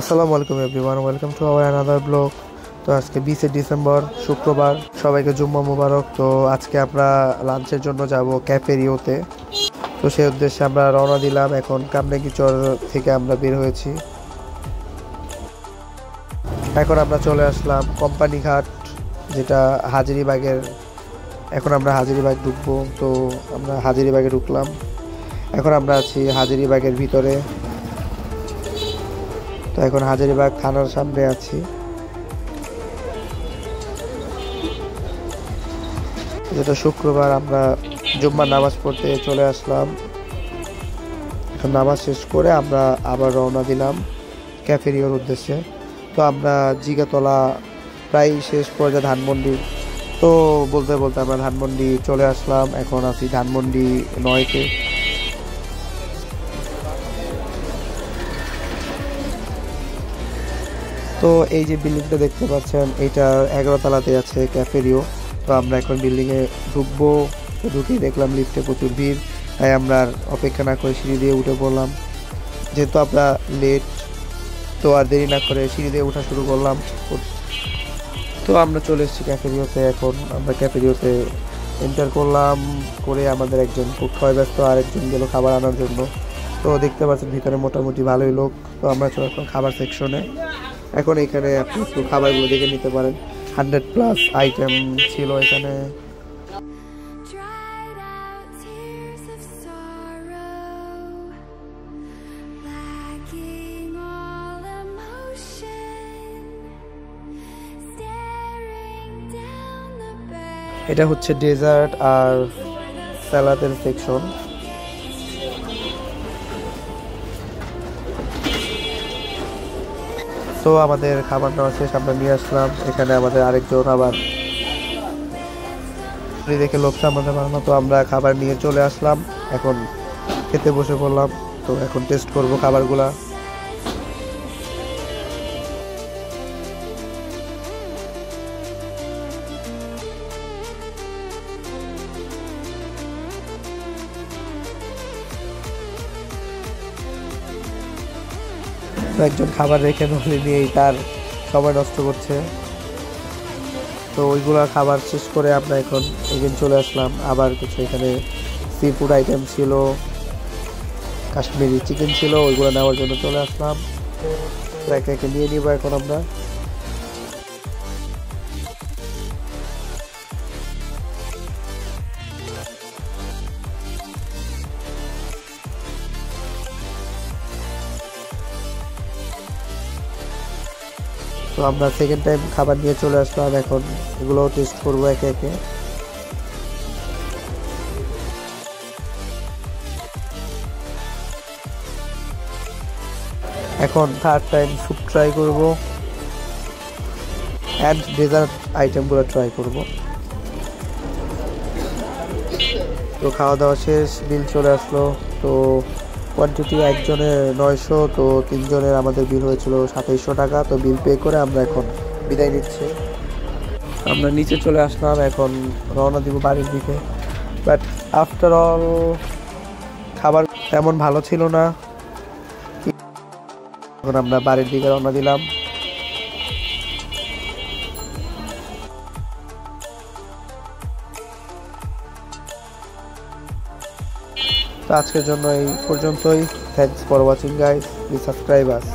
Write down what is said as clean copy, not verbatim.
আসসালামু আলাইকুম everyone, welcome to our another blog. তো আজকে 20 ডিসেম্বর শুক্রবার, সবাইকে জুম্মা মুবারক। তো আজকে আমরা লাঞ্চের জন্য যাব ক্যাফে রিওতে। তো সেই উদ্দেশ্যে আমরা রওনা দিলাম। এখন কামরাঙ্গীরচর থেকে আমরা বের হয়েছি। এখন আমরা চলে আসলাম কোম্পানি ঘাট, যেটা হাজারীবাগের। এখন আমরা হাজারীবাগ ঢুকবো। তো আমরা হাজারীবাগে ঢুকলাম। এখন আমরা আছি হাজারীবাগের ভিতরে। তো এখন হাজারীবাগ থানার সামনে আছি। যেটা শুক্রবার, আমরা জুম্মার নামাজ পড়তে চলে আসলাম। এখন নামাজ শেষ করে আমরা আবার রওনা দিলাম ক্যাফে রিওর উদ্দেশ্যে। তো আমরা জিগাতলা প্রায় শেষ পর্যায়ে ধানমন্ডি। তো বলতে বলতে আমরা ধানমন্ডি চলে আসলাম। এখন আছি ধানমন্ডি 9-তে। তো এই যে বিল্ডিংটা দেখতে পাচ্ছেন, এটা 11 তলাতে আছে ক্যাফে রিও। তো আমরা এখন বিল্ডিংয়ে ঢুকবো। তো ঢুকেই দেখলাম লিফটে প্রচুর ভিড়, তাই আমরা অপেক্ষা না করে সিঁড়ি দিয়ে উঠে পড়লাম। যেহেতু আমরা লেট, তো আর দেরি না করে সিঁড়ি দিয়ে ওঠা শুরু করলাম। তো আমরা চলে এসেছি ক্যাফে রিওতে। এখন আমরা ক্যাফে রিওতে এন্টার করলাম। করে আমাদের একজন কুক খাওয়ায় ব্যস্ত, আর একজন গেল খাবার আনার জন্য। তো দেখতে পাচ্ছেন ভিতরে মোটামুটি ভালোই লোক। তো আমরা চলে আসলাম খাবার সেকশনে। এখন এখানে আপনি একটু খাবারগুলো দেখে নিতে পারেন। 100+ আইটেম ছিল এখানে। এটা হচ্ছে ডেজার্ট আর স্যালাদের সেকশন। তো আমাদের খাবার নেওয়া শেষ, আমরা নিয়ে আসলাম। এখানে আমাদের আরেকজন আবার দেখে লোক সামলাতে পারলাম না, তো আমরা খাবার নিয়ে চলে আসলাম। এখন খেতে বসে পড়লাম। তো এখন টেস্ট করব খাবারগুলা। একজন খাবার রেখে নলি নিয়েই তার সময় নষ্ট করছে। তো ওইগুলা খাবার শেষ করে আমরা এখন এগেন চলে আসলাম। আবার কিছু এখানে সি ফুড আইটেম ছিল, কাশ্মীরি চিকেন ছিল, ওইগুলো নেওয়ার জন্য চলে আসলাম। একে একে নিয়ে নিব এখন আমরা। তো আমরা সেকেন্ড টাইম খাবার নিয়ে চলে আসলাম। এখন এগুলো টেস্ট করবো একে একে। এখন থার্ড টাইম স্যুপ ট্রাই করব অ্যান্ড ডেজার্ট আইটেমগুলো ট্রাই করব। তো খাওয়া দাওয়া শেষ, বিল চলে আসলো। তো কোয়ান্টিটি একজনের 900, তো 3 জনের আমাদের বিল হয়েছিল 2700 টাকা। তো বিল পে করে আমরা এখন বিদায় নিচ্ছি। আমরা নিচে চলে আসলাম। এখন রওনা দিব বাড়ির দিকে। বাট আফটার অল খাবার তেমন ভালো ছিল না। এখন আমরা বাড়ির দিকে রওনা দিলাম। তো আজকের জন্য এই পর্যন্তই। Thanks for watching guys, please subscribe us.